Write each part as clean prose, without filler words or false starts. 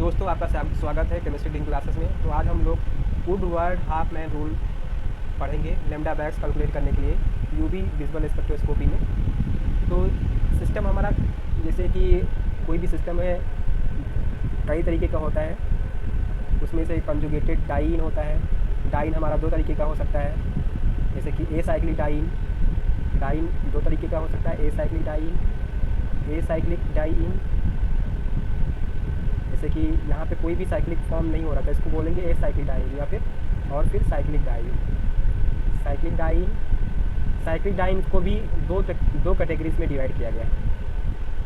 दोस्तों आपका स्वागत है केमिस्ट्री टीम क्लासेस में। तो आज हम लोग वुडवर्ड हाफ मैन रूल पढ़ेंगे लैम्डा बैग्स कैलकुलेट करने के लिए यूवी विजुअल स्पेक्ट्रोस्कोपी में। तो सिस्टम हमारा जैसे कि कोई भी सिस्टम है कई तरीके का होता है, उसमें से कंजुगेटेड डाइन होता है। डाइन हमारा दो तरीके का हो सकता है, जैसे कि ए साइक्लिक डाइन। डाइन दो तरीके का हो सकता है, acyclic diene, acyclic diene. जैसे कि यहाँ पे कोई भी साइक्लिक फॉर्म नहीं हो रहा था, इसको बोलेंगे ए साइक्लिक डाइन या फिर cyclic diene. Cyclic diene, cyclic diene को भी दो कैटेगरीज में डिवाइड किया गया है।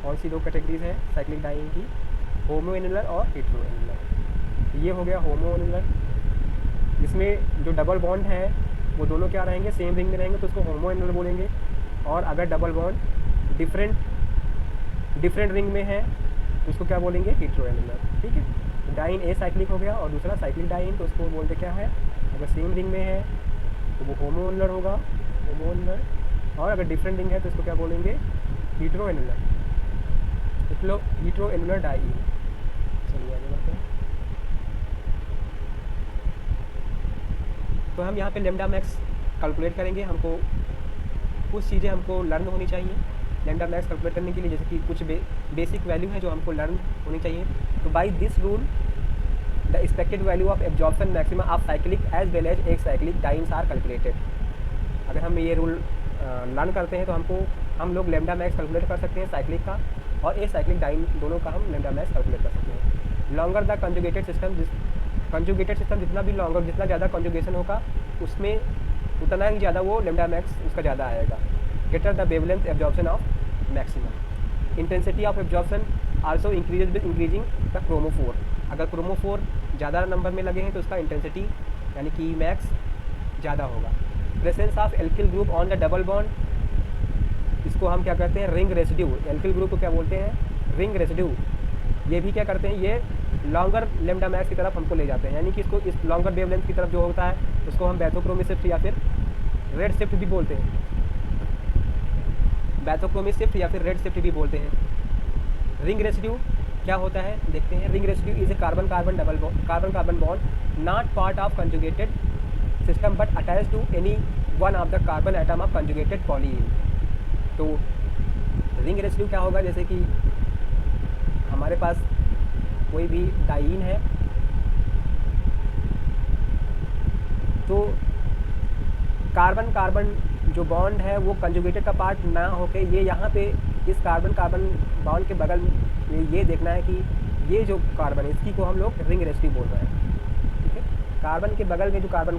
कौन सी दो कैटेगरीज है साइक्लिक डाइन की? होमोएनुलर और हेटेरोएनुलर। ये हो गया होमोएनुलर, इसमें जो डबल बॉन्ड है वो दोनों क्या रहेंगे, सेम रिंग में रहेंगे, तो उसको होमोएनुलर बोलेंगे। और अगर डबल बॉन्ड डिफरेंट रिंग में है तो उसको क्या बोलेंगे, हेटेरोएनुलर। ठीक है, डाइन ए साइक्लिक हो गया और दूसरा साइक्लिक डाइन, तो उसको बोलते क्या है, अगर सेम रिंग में है तो वो होमोएनुलर होगा, होमोएनुलर। और अगर डिफरेंट रिंग है तो इसको क्या बोलेंगे, हेटेरोएनुलर, हेटेरोएनुलर डाइन। चलिए आगे बढ़ते हैं। तो हम यहाँ पे लैम्डा मैक्स कैलकुलेट करेंगे। हमको कुछ चीज़ें हमको लर्न होनी चाहिए लैम्डा मैक्स कैलकुलेट करने के लिए, जैसे कि कुछ बेसिक वैल्यू है जो हमको लर्न होनी चाहिए। तो by this rule the expected value of absorption maxima of cyclic as well as acyclic dienes are calculated. अगर हम ये रूल लर्न करते हैं तो हम लोग लैम्डा मैक्स कैलकुलेट कर सकते हैं साइक्लिक का और ए साइक्लिक डाइन, दोनों का हम लैम्डा मैक्स कैलकुलेट कर सकते हैं। लॉन्गर द कंजुगेटेड सिस्टम जितना भी लॉन्गर, जितना ज़्यादा कंजुगेशन होगा उसमें उतना ही ज़्यादा वो लैम्डा मैक्स उसका ज़्यादा आएगा। greater the wavelength absorption of maximum. Intensity of absorption also increases with increasing the chromophore. अगर क्रोमोफोर ज़्यादा नंबर में लगे हैं तो उसका इंटेंसिटी यानी कि मैक्स ज़्यादा होगा। Presence of alkyl group on the double bond, इसको हम क्या कहते हैं, रिंग रेसिड्यू। एल्किल ग्रुप को क्या बोलते हैं, रिंग रेसिड्यू। ये भी क्या करते हैं, ये लॉन्गर लैम्डा मैक्स की तरफ हमको ले जाते हैं, यानी कि इसको इस लॉन्गर वेवलेंथ की तरफ जो होता है उसको हम बैथोक्रोमी शिफ्ट या फिर रेड शिफ्ट भी बोलते हैं, बैथोक्रोमी शिफ्ट या फिर रेड शिफ्ट भी बोलते हैं। रिंग रेसिड्यू क्या होता है देखते हैं। Ring residue is a carbon carbon bond not part of conjugated system but attach to any one of the carbon atom of conjugated polyene. तो रिंग रेसिड्यू क्या होगा, जैसे कि हमारे पास कोई भी डाइन है तो कार्बन जो बॉन्ड है वो कंजुगेटेड का पार्ट ना होके ये यहाँ पे इस कार्बन बॉन्ड के बगल में ये देखना है कि ये जो कार्बन है इसकी को हम लोग रिंग रेसिड्यू बोल रहे हैं। ठीक है, कार्बन के बगल में जो कार्बन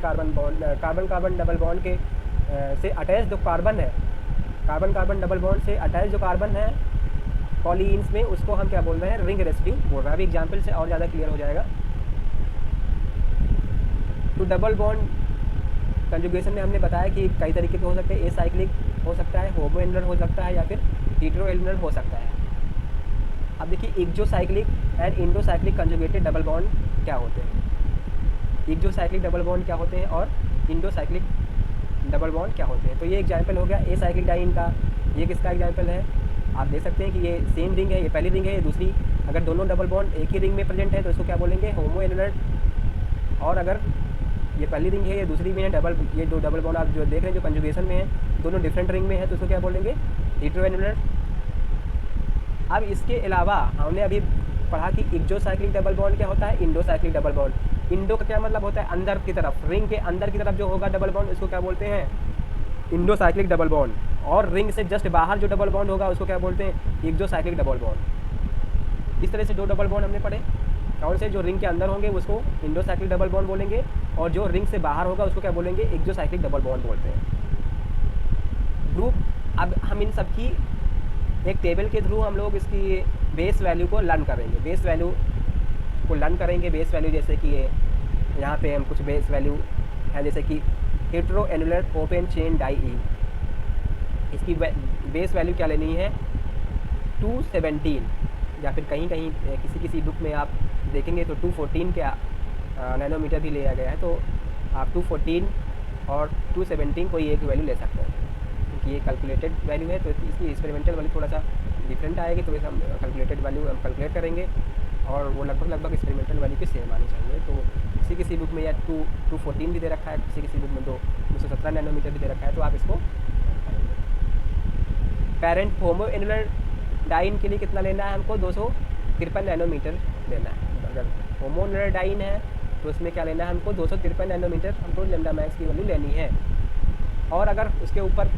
डबल बॉन्ड के से अटैच जो कार्बन है, कार्बन डबल बॉन्ड से अटैच जो कार्बन है पॉलीन्स में, उसको हम क्या बोल रहे हैं, रिंग रेसिड्यू बोल रहे हैं। अभी एग्जाम्पल से और ज़्यादा क्लियर हो जाएगा। तो डबल बॉन्ड कंजुगेशन में हमने बताया कि कई तरीके के हो सकते हैं, ए साइक्लिक हो सकता है, होमोएनुलर हो सकता है या फिर हेटेरोएनुलर हो सकता है। अब देखिए exocyclic and endocyclic conjugated double bond क्या होते हैं, एक्सोसाइक्लिक डबल बॉन्ड क्या होते हैं और इंडोसाइक्लिक डबल बॉन्ड क्या होते हैं। तो ये एग्जाम्पल हो गया ए साइक्लिक डाइन का। ये किसका एग्जाम्पल है, आप देख सकते हैं कि ये सेम रिंग है, ये पहली रिंग है, ये दूसरी। अगर दोनों डबल बॉन्ड एक ही रिंग में प्रेजेंट है तो इसको क्या बोलेंगे, होमोएनुलर। और अगर ये पहली रिंग है, ये दूसरी में है, ये दो डबल बॉन्ड आप जो देख रहे हैं जो कंजुगेशन में है, दोनों डिफरेंट रिंग में है, तो उसको क्या बोलेंगे, हेटेरोएनुलर। अब इसके अलावा हमने अभी पढ़ा कि एक्सोसाइक्लिक डबल बॉन्ड क्या होता है, इंडोसाइक्लिक डबल बॉन्ड। इंडो का क्या मतलब होता है, अंदर की तरफ, रिंग के अंदर की तरफ जो होगा डबल बॉन्ड उसको क्या बोलते हैं, इंडोसाइक्लिक डबल बॉन्ड। और रिंग से जस्ट बाहर जो डबल बॉन्ड होगा उसको क्या बोलते हैं, एक्सोसाइक्लिक डबल बॉन्ड। इस तरह से दो डबल बॉन्ड हमने पढ़े। कौन से, जो रिंग के अंदर होंगे उसको इंडोसाइक्लिक डबल बॉन्ड बोलेंगे और जो रिंग से बाहर होगा उसको क्या बोलेंगे, एक्सोसाइक्लिक डबल बॉन्ड बोलते हैं। ग्रुप, अब हम इन सब की एक टेबल के थ्रू हम लोग इसकी बेस वैल्यू को लर्न करेंगे। बेस वैल्यू जैसे कि यहाँ पे हम कुछ बेस वैल्यू है, जैसे कि हेटेरोएनुलर ओपन चेन डाई, इसकी बेस वैल्यू क्या लेनी है, 217, या फिर कहीं किसी बुक में आप देखेंगे तो 214 के नैनोमीटर भी लिया गया है। तो आप 214 और 217 कोई एक वैल्यू ले सकते हैं, क्योंकि ये कैलकुलेटेड वैल्यू है तो इसकी एक्सपेरिमेंटल वैल्यू थोड़ा सा डिफरेंट आएगी, तो इसे हम कैलकुलेटेड वैल्यू हम कैलकुलेट करेंगे। और वो लगभग एक्सपेरिमेंटल वैल्यू के सेम आनी चाहिए। तो किसी बुक में या 214 भी दे रखा है, किसी बुक में 217 नैनोमीटर भी दे रखा है, तो आप इसको पेरेंट होमो एनुलर डाइन के लिए कितना लेना है हमको, 253 नैनोमीटर लेना है। अगर होमो एनुलर डाइन है तो उसमें क्या लेना है हमको, 253 नैनोमीटर हमको लैम्डा मैक्स की वैल्यू लेनी है। और अगर उसके ऊपर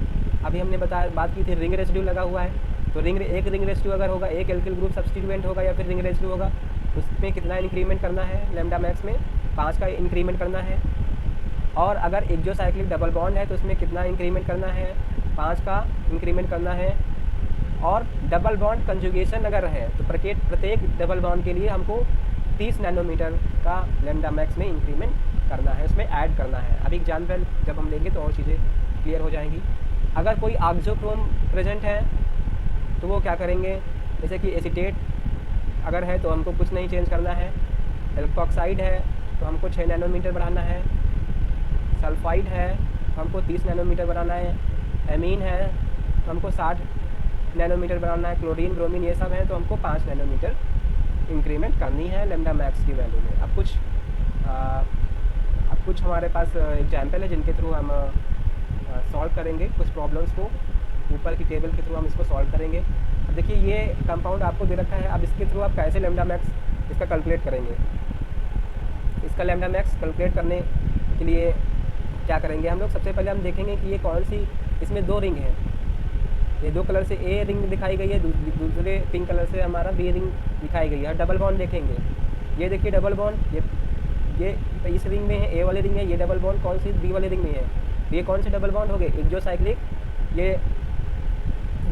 अभी हमने बात की थी रिंग रेसिड्यू लगा हुआ है, तो एक रिंग रेसिड्यू अगर होगा, एक एल्किल ग्रुप सब्स्टिट्यूएंट होगा या फिर रिंग रेसिड्यू होगा, उसमें कितना इंक्रीमेंट करना है लैम्डा मैक्स में, 5 का इंक्रीमेंट करना है। और अगर एक्सोसाइक्लिक डबल बॉन्ड है तो उसमें कितना इंक्रीमेंट करना है, 5 का इंक्रीमेंट करना है। और डबल बॉन्ड कंजुगेशन अगर है तो प्रत्येक डबल बॉन्ड के लिए हमको 30 नैनोमीटर का लैम्डा मैक्स में इंक्रीमेंट करना है, उसमें ऐड करना है। अभी एग्जाम्पल जब हम लेंगे तो और चीज़ें क्लियर हो जाएंगी। अगर कोई ऑक्सोक्रोम प्रेजेंट है तो वो क्या करेंगे, जैसे कि एसीटेट अगर है तो हमको कुछ नहीं चेंज करना है, एल्कोक्साइड है तो हमको 6 नैनोमीटर बढ़ाना है, सल्फाइड है तो हमको 30 नैनोमीटर बढ़ाना है, एमीन है तो हमको 60 नैनोमीटर बढ़ाना है, क्लोरीन ब्रोमीन ये सब है तो हमको 5 नैनोमीटर इंक्रीमेंट करनी है लैम्डा मैक्स की वैल्यू में। अब कुछ हमारे पास एग्जाम्पल है जिनके थ्रू हम सॉल्व करेंगे कुछ प्रॉब्लम्स को, ऊपर की टेबल के थ्रू हम इसको सॉल्व करेंगे। अब देखिए ये कंपाउंड आपको दे रखा है, अब इसके थ्रू आप कैसे लैम्डा मैक्स इसका कैलकुलेट करेंगे। इसका लैम्डा मैक्स कैलकुलेट करने के लिए क्या करेंगे हम लोग, सबसे पहले हम देखेंगे कि ये कौन सी, इसमें 2 रिंग है, ये 2 कलर से ए रिंग दिखाई गई है, दूसरे पिंक कलर से हमारा बी रिंग दिखाई गई है। डबल बॉन्ड देखेंगे, ये देखिए डबल बॉन्ड, ये इस रिंग में है, ए वाली रिंग है, ये डबल बॉन्ड कौन सी बी वाली रिंग में है, ये कौन से डबल बॉन्ड हो गए, एक्सोसाइक्लिक।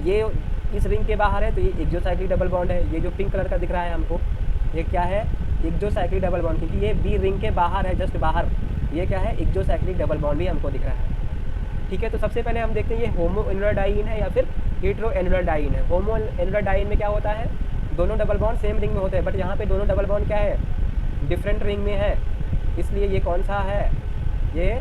ये इस रिंग के बाहर है तो ये एक्सोसाइक्लिक डबल बॉन्ड है। ये जो पिंक कलर का दिख रहा है हमको, ये क्या है, एक्सोसाइक्लिक डबल बॉन्ड, क्योंकि ये बी रिंग के बाहर है, जस्ट बाहर। ये क्या है, एक्सोसाइक्लिक डबल बॉन्ड भी हमको दिख रहा है। ठीक है, तो सबसे पहले हम देखते हैं ये होमो एनुलर डाइन है या फिर हेटेरो एनुलर डाइन है। होमो एनुलर डाइन में क्या होता है, दोनों डबल बॉन्ड सेम रिंग में होते हैं, बट यहाँ पे दोनों डबल बॉन्ड क्या है, डिफरेंट रिंग में है, इसलिए ये कौन सा है, ये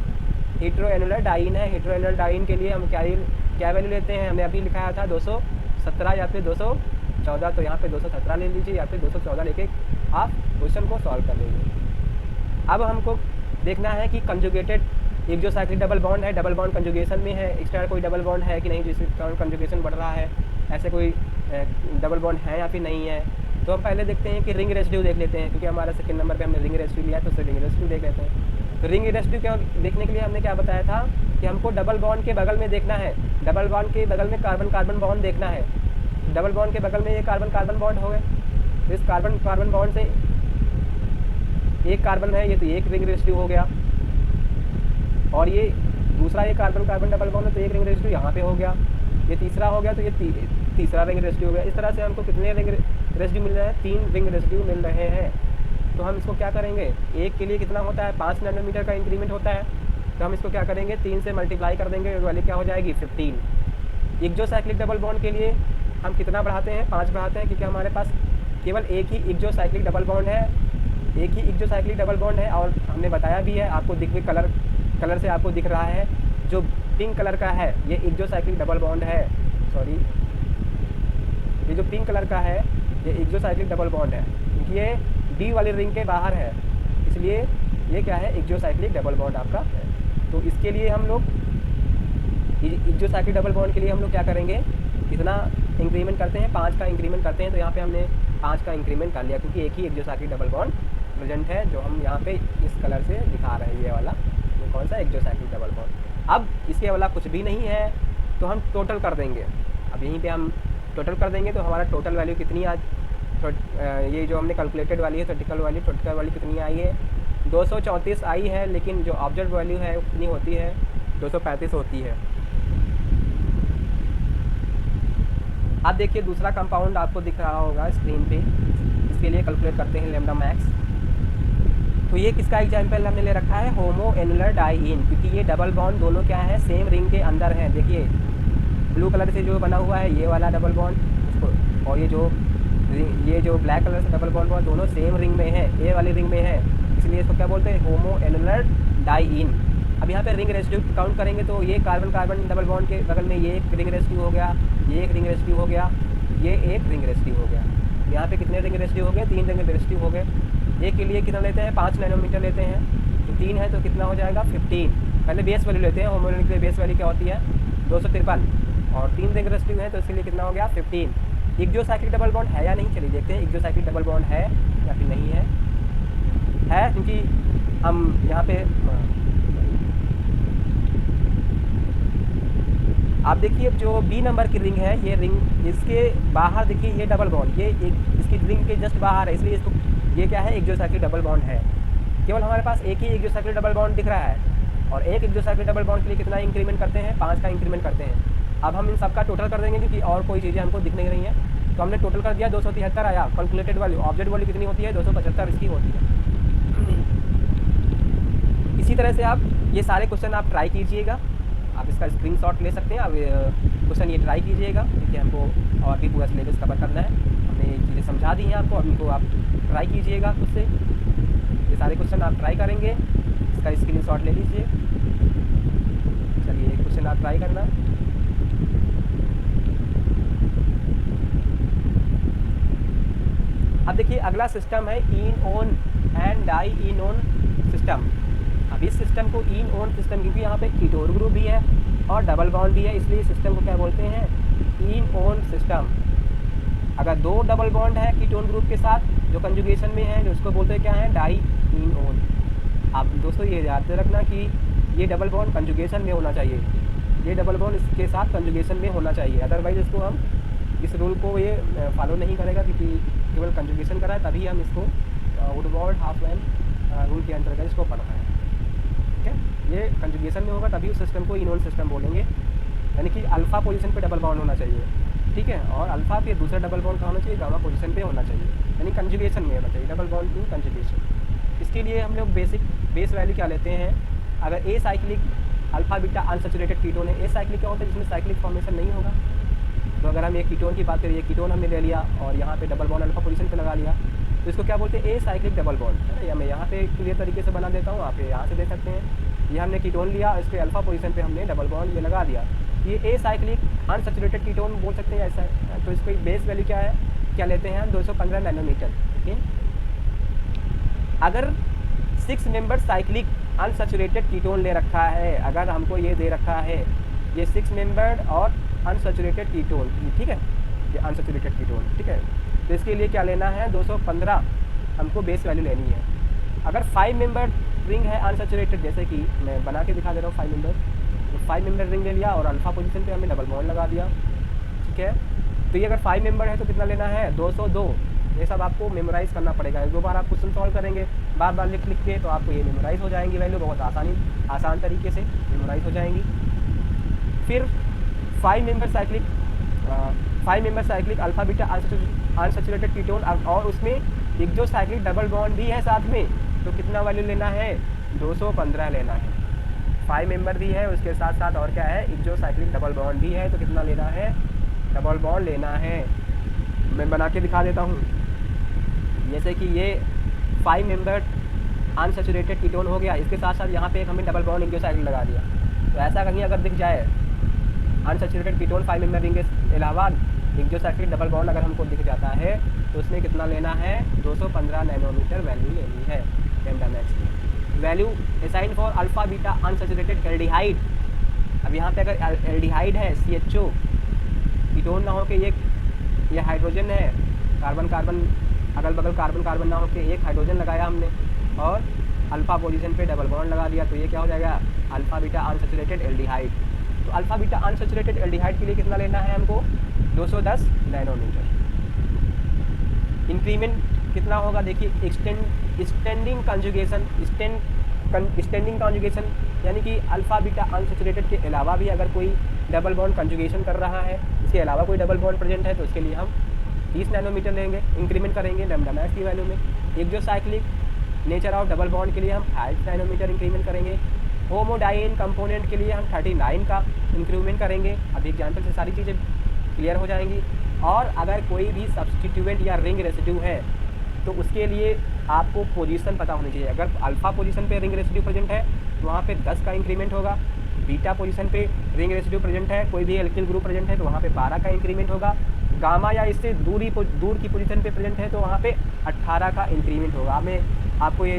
हेटेरो एनुलर डाइन है। हेटेरो एनुलर डाइन के लिए हम क्या वैल्यू लेते हैं, हमने अभी लिखाया था 217 या फिर 214, तो यहाँ पे 217 ले लीजिए या फिर 214 लेके आप क्वेश्चन को सॉल्व कर लीजिए। अब हमको देखना है कि कंजुगेटेड एक्सोसाइक्लिक डबल बॉन्ड है, डबल बॉन्ड कंजुगेशन में है, एक्स्ट्रा कोई डबल बॉन्ड है कि नहीं जिसके कारण कंजुगेशन बढ़ रहा है, ऐसे कोई डबल बॉन्ड है या फिर नहीं है। तो हम पहले देखते हैं कि रिंग रेसिड्यू देख लेते हैं, क्योंकि हमारा सेकंड नंबर पे हमने रिंग रेसिड्यू लिया तो उससे रिंग रेसिड्यू देख लेते हैं। तो रिंग रेसिड्यू क्या देखने के लिए हमने क्या बताया था कि हमको डबल बॉन्ड के बगल में देखना है, डबल बॉन्ड के बगल में कार्बन कार्बन बॉन्ड देखना है। डबल बॉन्ड के बगल में ये कार्बन कार्बन बॉन्ड हो गए, तो इस कार्बन कार्बन बॉन्ड से एक कार्बन है, ये तो एक रिंग रेसिड्यू हो गया, और ये दूसरा ये कार्बन कार्बन डबल बॉन्ड है तो एक रिंग रेसिड्यू यहाँ पे हो गया, ये तीसरा हो गया तो ये तीसरा रिंग रेसिड्यू हो गया। इस तरह से हमको कितने रिंग रेसिड्यू मिल रहे हैं, 3 रिंग रेसिड्यू मिल रहे हैं। तो हम इसको क्या करेंगे, एक के लिए कितना होता है, 5 नैनोमीटर का इंक्रीमेंट होता है, तो हम इसको क्या करेंगे, 3 से मल्टीप्लाई कर देंगे, वैल्यू क्या हो जाएगी 15। एक्सोसाइक्लिक डबल बॉन्ड के लिए हम कितना बढ़ाते हैं, 5 बढ़ाते हैं, क्योंकि हमारे पास केवल एक ही एक्सोसाइक्लिक डबल बॉन्ड है, एक ही एक्सोसाइक्लिक डबल बॉन्ड है। और हमने बताया भी है, आपको दिख कलर से आपको दिख रहा है, जो पिंक कलर का है ये एक्सोसाइक्लिक डबल बॉन्ड है, सॉरी ये जो पिंक कलर का है ये एक्सोसाइक्लिक डबल बॉन्ड है, क्योंकि ये डी वाली रिंग के बाहर है, इसलिए ये क्या है, एक्सोसाइक्लिक डबल बॉन्ड आपका है। तो इसके लिए हम लोग एक्सोसाइक्लिक डबल बॉन्ड के लिए हम लोग क्या करेंगे, कितना इंक्रीमेंट करते हैं, 5 का इंक्रीमेंट करते हैं। तो यहाँ पे हमने 5 का इंक्रीमेंट कर लिया, क्योंकि एक ही एक्सोसाइक्लिक डबल बॉन्ड प्रेजेंट है, जो हम यहाँ पे इस कलर से दिखा रहे हैं, ये वाला ये कौन सा एक्सोसाइक्लिक डबल बॉन्ड। अब इसके वाला कुछ भी नहीं है तो हम टोटल कर देंगे, अब यहीं पे हम टोटल कर देंगे तो हमारा टोटल वैल्यू कितनी आज ये जो हमने कैलकुलेटेड वाली है टोटल वैल्यू कितनी आई है, 234 आई है, लेकिन जो ऑब्जर्व वैल्यू है वो कितनी होती है, 235 होती है। अब देखिए दूसरा कंपाउंड आपको दिख रहा होगा स्क्रीन पे, इसके लिए कैलकुलेट करते हैं लैम्डा मैक्स। तो ये किसका एग्जाम्पल हमने ले रखा है, होमो एनुलर डाइन, क्योंकि ये डबल बॉन्ड दोनों क्या है, सेम रिंग के अंदर है। देखिए ब्लू कलर से जो बना हुआ है ये वाला डबल बॉन्ड, और ये जो ब्लैक कलर से डबल बॉन्ड हुआ, दोनों सेम रिंग में है, ए वाली रिंग में है, इसलिए इसको क्या बोलते हैं, होमो एनुलर डाइन। अब यहाँ पे रिंग रेसिड्यू काउंट करेंगे तो ये कार्बन कार्बन डबल बॉन्ड के बगल में ये एक रिंग रेसिड्यू हो गया, ये एक रिंग रेसिड्यू हो गया, ये एक रिंग रेसिड्यू हो गया। यहाँ पे कितने रिंग रेसिड्यू हो गए, 3 रिंग रेसिड्यू हो गए। एक के लिए कितना लेते हैं, 5 नैनोमीटर लेते हैं, तो 3 है तो कितना हो जाएगा 15। पहले बेस वैल्यू लेते हैं, होमोनिक के लिए बेस वैल्यू क्या होती है 253, और 3 रिंग रेसिड्यू है तो इसके लिए कितना हो गया 15। एक्सोसाइक्लिक डबल बॉन्ड है या नहीं, चलिए देखते हैं एक्सोसाइक्लिक डबल बॉन्ड है या फिर नहीं है क्योंकि हम यहाँ पे आप देखिए जो बी नंबर की रिंग है, ये रिंग इसके बाहर देखिए ये डबल बॉन्ड, ये एक इसकी रिंग के जस्ट बाहर है, इसलिए इसको ये क्या है एक्सोसाइक्लिक डबल बॉन्ड है। केवल हमारे पास एक ही एक्सोसाइक्लिक डबल बॉन्ड दिख रहा है, और एक एक्सोसाइक्लिक डबल बॉन्ड के लिए कितना इंक्रीमेंट करते हैं, 5 का इंक्रीमेंट करते हैं। अब हम इन सब का टोटल कर देंगे क्योंकि और कोई चीज़ें हमको दिख नहीं रही हैं, तो हमने टोटल कर दिया 273 आया। कैलकुलेटेड वैल्यू ऑब्जेक्ट वैल्यू कितनी होती है 275 इसकी होती है। इसी तरह से आप ये सारे क्वेश्चन आप ट्राई कीजिएगा, आप इसका स्क्रीनशॉट ले सकते हैं, आप क्वेश्चन ये ट्राई कीजिएगा क्योंकि हमको और भी पूरा सिलेबस कवर करना है। हमने ये चीज़ें समझा दी हैं आपको, अब इनको आप ट्राई कीजिएगा खुद से। ये सारे क्वेश्चन आप ट्राई करेंगे, इसका स्क्रीनशॉट ले लीजिए। चलिए एक क्वेश्चन आप ट्राई करना। अब देखिए अगला सिस्टम है enone and dienone system. अब इस सिस्टम को इन ऑन सिस्टम, क्योंकि यहाँ पे कीटोन ग्रुप भी है और डबल बॉन्ड भी है, इसलिए सिस्टम को क्या बोलते हैं इन ऑन सिस्टम। अगर 2 डबल बॉन्ड है कीटोन ग्रुप के साथ जो कंजुगेशन में है, जो उसको बोलते हैं क्या है डाई इन ऑन। आप दोस्तों ये याद रखना कि ये डबल बॉन्ड कंजुगेशन में होना चाहिए, ये डबल बॉन्ड इसके साथ कंजुगेशन में होना चाहिए, अदरवाइज इसको हम इस रूल को ये फॉलो नहीं करेगा क्योंकि केवल कंजुगेशन करा है, तभी हम इसको वुडवर्ड हाफमैन रूल के अंतर्गत इसको पढ़ रहे हैं। ठीक है, ये कंजुगेशन में होगा तभी उस सिस्टम को इनोन सिस्टम बोलेंगे, यानी कि अल्फा पोजीशन पे डबल बॉन्ड होना चाहिए। ठीक है, और अल्फा पे दूसरा डबल बॉन्ड कहाँ होना चाहिए, गामा पोजीशन पे होना चाहिए, यानी कंजुगेशन में होना चाहिए, डबल बॉन्ड टू कंजुगेशन। इसके लिए हम लोग बेस वैल्यू क्या लेते हैं, अगर a cyclic alpha beta unsaturated ketone है, ए साइक्लिक क्या होता है जिसमें साइक्लिक फॉर्मेशन नहीं होगा। तो अगर हम एक कीटोन की बात करें, ये कीटोन हमने ले लिया और यहाँ पे डबल बॉन्ड अल्फा पोजीशन पे लगा लिया, तो इसको क्या बोलते हैं ए साइक्लिक डबल बॉन्ड है ना। या मैं यहाँ पे क्लियर तरीके से बना देता हूँ, आप यहाँ से देख सकते हैं, ये हमने कीटोन लिया, इसके अल्फा पोजीशन पे हमने डबल बॉन्ड ये लगा दिया, ये ए साइक्लिक अनसैचुरेटेड कीटोन बोल सकते हैं ऐसा है। तो इसको बेस वैल्यू क्या है, क्या लेते हैं 215 नैनोमीटर। ठीक है, अगर 6 मेंबर साइक्लिक अनसैचुरेटेड कीटोन ले रखा है, अगर हमको ये दे रखा है ये 6 मेंबर और अनसैचुरेटेड कीटोन, ठीक है, ये अनसैचुरेटेड कीटोन, ठीक है, तो इसके लिए क्या लेना है 215 हमको बेस वैल्यू लेनी है। अगर 5 मेंबर रिंग है अनसैचुरेटेड, जैसे कि मैं बना के दिखा दे रहा हूँ 5 मेंबर, तो 5 मेंबर रिंग ले लिया और अल्फा पोजीशन पे हमने डबल बॉन्ड लगा दिया। ठीक है, तो ये अगर 5 मेंबर है तो कितना लेना है 202। ये सब आपको मेमोराइज़ करना पड़ेगा, 2 बार आप क्वेश्चन सॉल्व करेंगे बार बार लिख के, तो आपको ये मेमोराइज़ हो जाएंगी वैल्यू, बहुत आसान तरीके से मेमोराइज़ हो जाएंगी। फिर 5 member cyclic alpha beta unsaturated ketone, और उसमें एक्सोसाइक्लिक डबल बॉन्ड भी है साथ में, तो कितना वैल्यू लेना है 215 लेना है। 5 मेंबर भी है उसके साथ साथ और क्या है एक्सोसाइक्लिक डबल बॉन्ड भी है, तो कितना लेना है डबल बॉन्ड लेना है। मैं बना के दिखा देता हूँ, जैसे कि ये 5 मेंबर अनसैचुरेटेड कीटोन हो गया, इसके साथ साथ यहाँ पे एक हमने डबल बॉन्ड एक्सोसाइक्लिक लगा दिया। तो ऐसा कहीं अगर दिख जाए अनसैचुरेटेड कीटोन 5 मेंबर रिंग के अलावा एक्सोसाइक्लिक डबल बॉन्ड अगर हमको दिख जाता है, तो उसमें कितना लेना है 215 नैनोमीटर वैल्यू लेनी है lambda max. Value assign for alpha beta unsaturated aldehyde. अब यहाँ पे अगर एल्डिहाइड है CHO कीटोन ना हो के ये हाइड्रोजन है, कार्बन कार्बन अगल बगल कार्बन कार्बन ना हो के एक हाइड्रोजन लगाया हमने और अल्फा पोजीशन पे डबल बॉन्ड लगा दिया, तो ये क्या हो जाएगा अल्फा बीटा अनसैचुरेटेड एल्डिहाइड। तो अल्फा बीटा अनसैचुरेटेड एल्डिहाइड के लिए कितना लेना है हमको 210 नैनोमीटर। इंक्रीमेंट कितना होगा देखिए, स्टैंडिंग कंजुगेशन, यानी कि अल्फा बीटा अनसैचुरेटेड के अलावा भी अगर कोई डबल बॉन्ड कंजुगेशन कर रहा है, इसके अलावा कोई डबल बॉन्ड प्रेजेंट है, तो उसके लिए हम 30 नैनोमीटर लेंगे, इंक्रीमेंट करेंगे लैम्डा मैक्स की वैल्यू में। Exocyclic nature of double bond के लिए हम 5 नैनोमीटर इंक्रीमेंट करेंगे। होमोडाइन कंपोनेंट के लिए हम 39 का इंक्रीमेंट करेंगे। अभी एग्जाम्पल से सारी चीज़ें क्लियर हो जाएंगी। और अगर कोई भी सब्सटीट्यूएंट या रिंग रेसिड्यू है तो उसके लिए आपको पोजीशन पता होनी चाहिए। अगर अल्फा पोजीशन पे रिंग रेसिड्यू प्रेजेंट है तो वहाँ पे 10 का इंक्रीमेंट होगा। बीटा पोजीशन पे रिंग रेसिड्यू प्रेजेंट है, कोई भी एल्किल ग्रुप प्रेजेंट है तो वहाँ पे 12 का इंक्रीमेंट होगा। गामा या इससे दूर की पोजीशन पे प्रेजेंट है तो वहाँ पे 18 का इंक्रीमेंट होगा। मैं आपको ये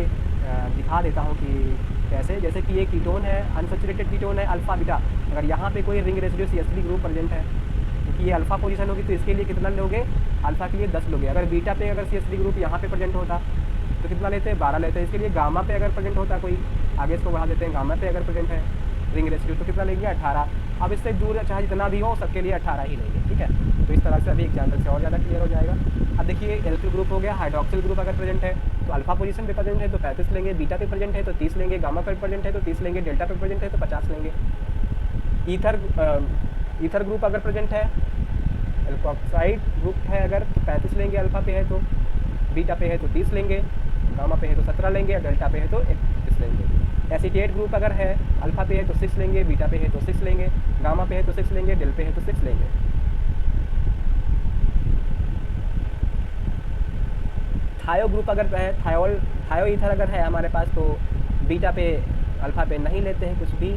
दिखा देता हूँ कि कैसे। जैसे कि ये कीटोन है, अनसैचुरेटेड कीटोन है अल्फ़ा बीटा, अगर यहाँ पे कोई ring residue CH3 group present है, क्योंकि ये अल्फ़ा पोजीशन होगी तो इसके लिए कितना लोगे, अल्फ़ा के लिए 10 लोगे। अगर बीटा पे अगर CH3 ग्रुप यहाँ पे प्रेजेंट होता तो कितना लेते हैं, 12 लेते हैं। इसके लिए गामा पे अगर प्रेजेंट होता कोई, आगे इसको बढ़ा देते हैं, गामा पे अगर प्रेजेंट है रिंग रेसिड्यू तो कितना लेंगे, 18। अब इससे दूर चाहे जितना भी हो सबके लिए 18 ही लेंगे, ठीक है। तो इस तरह से अभी एग्जाम्पल से और ज़्यादा क्लियर हो जाएगा। अब देखिए एल्किल ग्रुप हो गया, हाइड्रोक्सिल ग्रुप अगर प्रेजेंट है तो अल्फा पोजीशन पे प्रेजेंट है तो 35 लेंगे, बीटा पे प्रेजेंट है तो 30 लेंगे, गामा पे प्रेजेंट है तो 30 लेंगे, डेल्टा पे प्रेजेंट है तो 50 लेंगे। ईथर ग्रुप अगर प्रेजेंट है, एल्कोक्साइड ग्रुप है अगर तो 35 लेंगे, अल्फा पे है तो, बीटा पे है तो 30 लेंगे, गामा पे है तो 17 लेंगे, डेल्टा पे है तो 31 लेंगे। एसीटेट ग्रुप अगर है, अल्फा पे है तो 6 लेंगे, बीटा पे है तो 6 लेंगे, गामा पे है तो 6 लेंगे, डेल पे है तो 6 लेंगे। थायो ग्रुप अगर है, थायो ईथर अगर है हमारे पास तो बीटा पे अल्फा पे नहीं लेते हैं कुछ भी,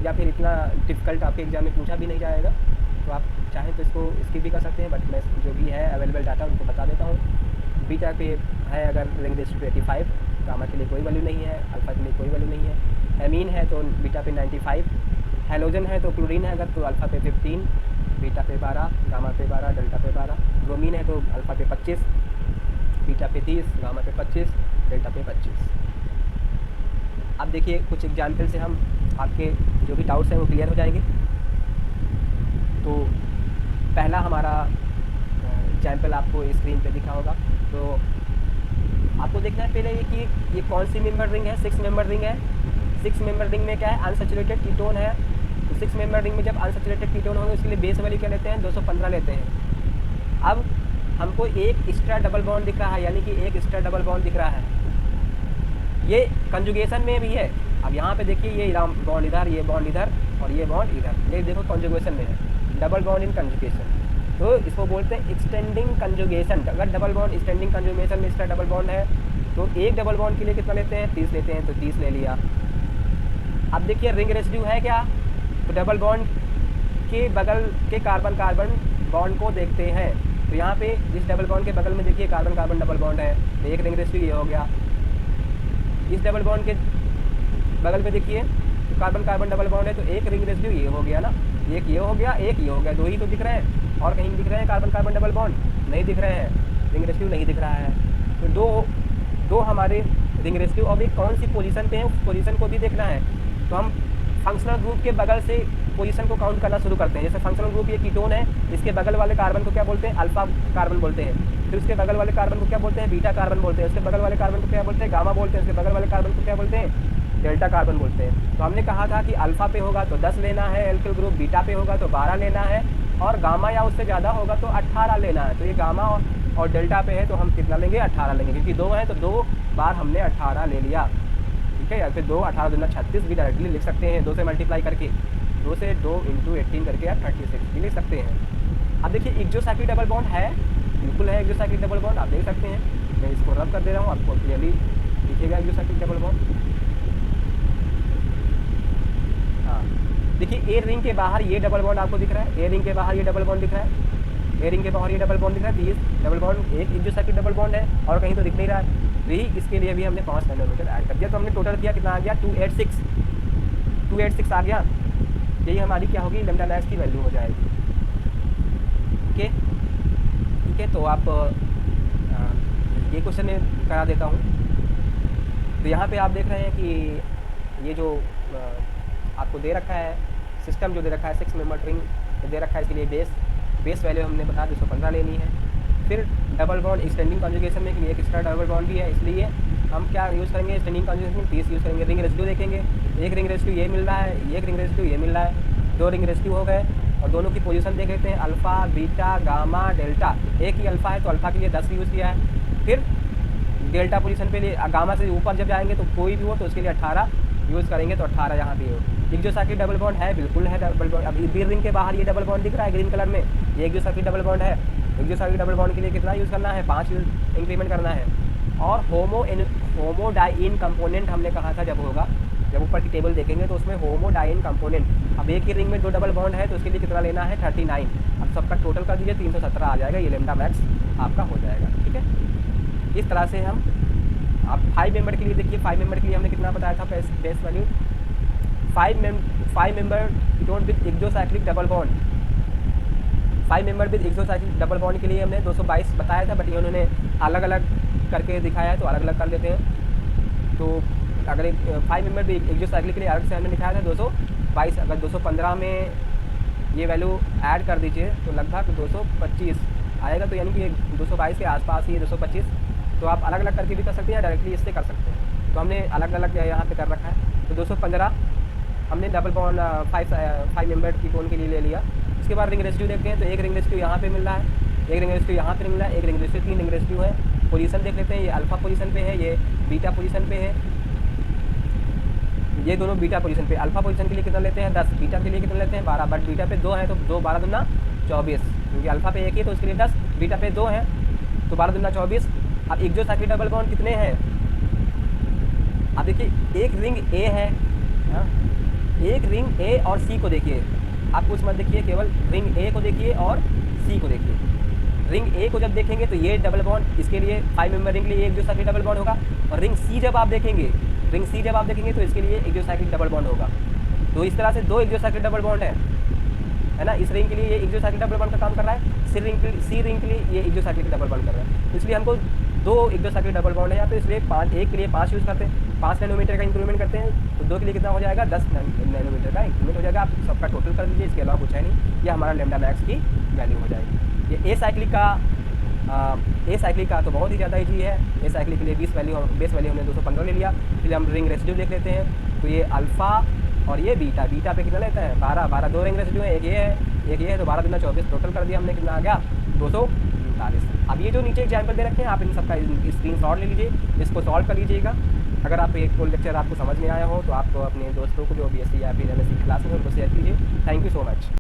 या फिर इतना डिफ़िकल्ट आपके एग्जाम में पूछा भी नहीं जाएगा, तो आप चाहें तो इसको स्किप भी कर सकते हैं, बट मैं जो भी है अवेलेबल डाटा उनको बता देता हूँ। बीटा पे है अगर रिंग रेसिड्यू 85, गामा के लिए कोई वैल्यू नहीं है, अल्फा के लिए कोई वैल्यू नहीं है। एमीन है तो बीटा पे 95, हेलोजन है तो क्लोरीन है अगर तो अल्फा पे 15, बीटा पे 12, गामा पे 12, डेल्टा पे 12। ब्रोमीन है तो अल्फा पे 25, बीटा पे 30, गामा पे 25, डेल्टा पे 25। अब देखिए कुछ एग्जाम्पल से हम आपके जो भी डाउट्स हैं वो क्लियर हो जाएंगे। तो पहला हमारा एग्जाम्पल आपको स्क्रीन पे दिखा होगा, तो आपको देखना है पहले ये कि ये कौन सी मेंबर रिंग है, 6 मेंबर रिंग है। 6 मेंबर रिंग में क्या है, अनसैचुरेटेड कीटोन है। तो 6 मेंबर रिंग में जब अनसैचुरेटेड कीटोन होंगे उसके लिए बेस वैल्यू क्या लेते हैं, 215 लेते हैं। अब हमको एक एक्स्ट्रा डबल बॉन्ड दिख रहा है, यानी कि एक एक्स्ट्रा डबल बॉन्ड दिख रहा है, ये कंजुगेशन में भी है। अब यहाँ पे देखिए ये बॉन्ड इधर, ये बॉन्ड इधर और ये बॉन्ड इधर, ये देखो कंजुगेशन में है, डबल बॉन्ड इन कंजुगेशन, तो इसको बोलते हैं एक्सटेंडिंग कंजुगेशन। अगर डबल बॉन्ड एक्सटेंडिंग कंजुगेशन में इसका डबल बॉन्ड है तो एक डबल बॉन्ड के लिए कितना लेते हैं, 30 लेते हैं, तो 30 ले लिया। अब देखिए रिंग रेसिड्यू है क्या, तो डबल बॉन्ड के बगल के कार्बन कार्बन बॉन्ड को देखते हैं। तो यहाँ पे इस डबल बॉन्ड के बगल में देखिए कार्बन कार्बन डबल बॉन्ड है, तो एक रिंग रेसिड्यू ये हो गया। इस डबल बॉन्ड के बगल में देखिए तो कार्बन कार्बन डबल बॉन्ड है, तो एक रिंग रेसिड्यू ये हो गया ना, एक ये हो गया, एक ये हो गया, 2 ही तो दिख रहे हैं, और कहीं दिख रहे हैं कार्बन कार्बन डबल बॉन्ड नहीं दिख रहे हैं, रिंग रेसिड्यू नहीं दिख रहा है। तो दो हमारे रिंग रेसिड्यू, और एक कौन सी पोजीशन पे है उस पोजीशन को भी देखना है। तो हम फंक्शनल ग्रुप के बगल से पोजीशन को काउंट करना शुरू करते हैं। जैसे फंक्शनल ग्रुप ये कीटोन है, इसके बगल वाले कार्बन को क्या बोलते हैं, अल्फा कार्बन बोलते हैं। फिर उसके बगल वाले कार्बन को क्या बोलते हैं, बीटा कार्बन बोलते हैं। उसके बगल वाले कार्बन को क्या बोलते हैं, गामा बोलते हैं। उसके बगल वाले कार्बन को क्या बोलते हैं, डेल्टा कार्बन बोलते हैं। तो हमने कहा था कि अल्फा पे होगा तो 10 लेना है एल्किल ग्रुप, बीटा पे होगा तो 12 लेना है, और गामा या उससे ज़्यादा होगा तो 18 लेना है। तो ये गामा और डेल्टा पे है तो हम कितना लेंगे, 18 लेंगे, क्योंकि 2 है तो 2 बार हमने 18 ले लिया, ठीक है। या फिर 2 18 दूना 36 भी डायरेक्टली लिख सकते हैं, 2 से मल्टीप्लाई करके, 2 से 2 × 18 करके आप 36 भी लिख सकते हैं। अब देखिए एक्सोसाइक्लिक डबल बॉन्ड है, बिल्कुल है एक्सोसाइक्लिक डबल बॉन्ड, आप देख सकते हैं। मैं इसको रब कर दे रहा हूँ, आपको क्लियरली दिखेगा एक्सोसाइक्लिक डबल बॉन्ड। हाँ देखिए ए रिंग के बाहर ये डबल बॉन्ड आपको दिख रहा है, ए रिंग के बाहर ये डबल बॉन्ड दिख रहा है, ए रिंग के बाहर ये डबल बॉन्ड दिख रहा है। 30 डबल बॉन्ड एक एक्सोसाइक्लिक डबल बॉन्ड है, और कहीं तो दिख नहीं रहा है। यही इसके लिए भी हमने 5 नैनोमीटर ऐड कर दिया, तो हमने टोटल किया कितना आ गया, 286 आ गया। यही हमारी क्या होगी, लैम्डा मैक्स की वैल्यू हो जाएगी, ओके ठीक है। तो आप ये क्वेश्चन में करा देता हूँ। तो यहाँ पे आप देख रहे हैं कि ये जो आपको दे रखा है सिस्टम, जो दे रखा है 6 मेंबर रिंग दे रखा है, इसके लिए बेस वैल्यू हमने बता 215 लेनी है। फिर डबल बॉन्ड एक्सटेंडिंग कॉन्जुगेशन में एक एक्स्ट्रा डबल बॉन्ड भी है, इसलिए हम क्या यूज़ करेंगे, एक्सटेंडिंग कॉन्जुगेशन में 30 यूज़ करेंगे। रिंग रेसिड्यू देखेंगे, एक रिंग रेसिड्यू ये मिल रहा है, एक रिंग रेसिड्यू ये मिल रहा है, 2 रिंग रेसिड्यू हो गए, और दोनों की पोजीशन देख लेते हैं, अल्फ़ा बीटा गामा डेल्टा। एक ही अल्फ़ा है तो अल्फ़ा के लिए 10 यूज़ किया है। फिर डेल्टा पोजीशन पे लिए गामा से ऊपर जब जाएंगे तो कोई भी हो तो उसके लिए 18 यूज़ करेंगे, तो 18 यहाँ भी हो। एक्सोसाइक्लिक डबल बॉन्ड है, बिल्कुल है डबल बॉन्ड। अब बी रिंग के बाहर ये डबल बॉन्ड दिख रहा है ग्रीन कलर में, ये एक्सोसाइक्लिक डबल बॉन्ड है। एक्सोसाइक्लिक डबल बॉन्ड के लिए कितना यूज़ करना है, 5 इंक्रीमेंट करना है। और होमोडाइइन कंपोनेंट हमने कहा था जब जब ऊपर की टेबल देखेंगे तो उसमें होमोडाइन कंपोनेंट, अब एक ही रिंग में 2 डबल बॉन्ड है तो उसके लिए कितना लेना है 39। अब सबका टोटल कर दीजिए 317 आ जाएगा, ये लेमडा मैक्स आपका हो जाएगा। ठीक है, इस तरह से हम आप 5 मेंबर के लिए देखिए, 5 मेंबर के लिए हमने कितना बताया था base value, 5 member don't with exocyclic double bond, 5 member with exocyclic double bond के लिए हमने 222 बताया था, बट ये उन्होंने अलग अलग करके दिखाया है तो अलग अलग कर लेते हैं। तो अगर 5 मेंबर विद एक्सोसाइक्लिक के लिए अलग से हमने दिखाया था 222, अगर 215 में ये वैल्यू ऐड कर दीजिए तो लगभग 225 आएगा, तो यानी कि 222 के आसपास ही 225। तो आप अलग अलग करके भी कर सकते हैं या डायरेक्टली इससे कर सकते हैं, तो हमने अलग अलग यहाँ पे कर रखा है। तो 215 हमने डबल बॉन्ड 5 मेंबर की कोन के लिए ले लिया। उसके बाद रिंग रेसिड्यू देखते हैं, तो एक रिंग रेसिड्यू यहाँ पे मिल रहा है, एक रिंग रेसिड्यू यहाँ पे मिल रहा है, एक रिंग रेसिड्यू, 3 रिंग रेसिड्यू है। पोजीशन देख लेते हैं, ये अल्फा पोजीशन पे है, ये बीटा पोजीशन पे है, ये दोनों बीटा पोजीशन पे। अल्फा पोजीशन के लिए कितना लेते हैं 10, बीटा के लिए कितना लेते हैं 12, बट बीटा पे 2 है तो 2 12 दूना 24, क्योंकि अल्फा पे 1 ही तो उसके लिए 10, बीटा पे 2 है तो 12 दूना 24। अब एक्सोसाइक्लिक डबल बॉन्ड कितने हैं, अब देखिए एक रिंग ए है, हाँ, एक रिंग ए और सी को देखिए, आप कुछ मत देखिए, केवल रिंग ए को देखिए और सी को देखिए। रिंग ए को जब देखेंगे तो ये डबल बॉन्ड, इसके लिए 5 मेंबर रिंग के लिए एक्सोसाइक्लिक डबल बॉन्ड होगा, और रिंग सी जब आप देखेंगे, रिंग सी जब आप देखेंगे तो इसके लिए एक्सोसाइक्लिक डबल बॉन्ड होगा। तो इस तरह से 2 एक्सोसाइक्लिक डबल बॉन्ड है ना, इस रिंग के लिए ये एक्सोसाइक्लिक डबल बॉन्ड का काम कर रहा है, सी रिंग के लिए ये एक्सोसाइक्लिक डबल बॉन्ड कर रहा है। तो इसलिए हमको 2 एक्सोसाइक्लिक डबल बॉन्ड है यहाँ पे, इसलिए 5, एक के लिए 5 यूज़ करते हैं, 5 नैनोमीटर का इंक्रीमेंट करते हैं, तो 2 के लिए कितना हो जाएगा 10 नैनोमीटर का इंक्रीमेंट हो जाएगा। आप सबका टोटल कर दीजिए, इसके अलावा कुछ है नहीं, ये हमारा लेमडा मैक्स की वैल्यू हो जाएगी। ये ए साइक्लिक का तो बहुत ही ज़्यादा ईजी है। ए साइक्लिक के लिए बेस वैल्यू हमने 215 ले लिया। फिर हम रिंग रेसिड्यू देख लेते हैं, तो ये अल्फ़ा और ये बीटा पे कितना लेता है 12, 2 रिंग रेसिड्यू है, एक ये है तो 12 दूना 24, टोटल कर दिया हमने, कितना आ गया 239। अब ये जो नीचे एग्जाम्पल दे रखे हैं आप इन सबका स्क्रीनशॉट ले लीजिए, इसको सॉल्व कर लीजिएगा। अगर आप एक फुल लेक्चर आपको समझ में आया हो तो आप अपने दोस्तों को जो BSc या फिर MSc क्लास में उनको शेयर कीजिए। Thank you so much.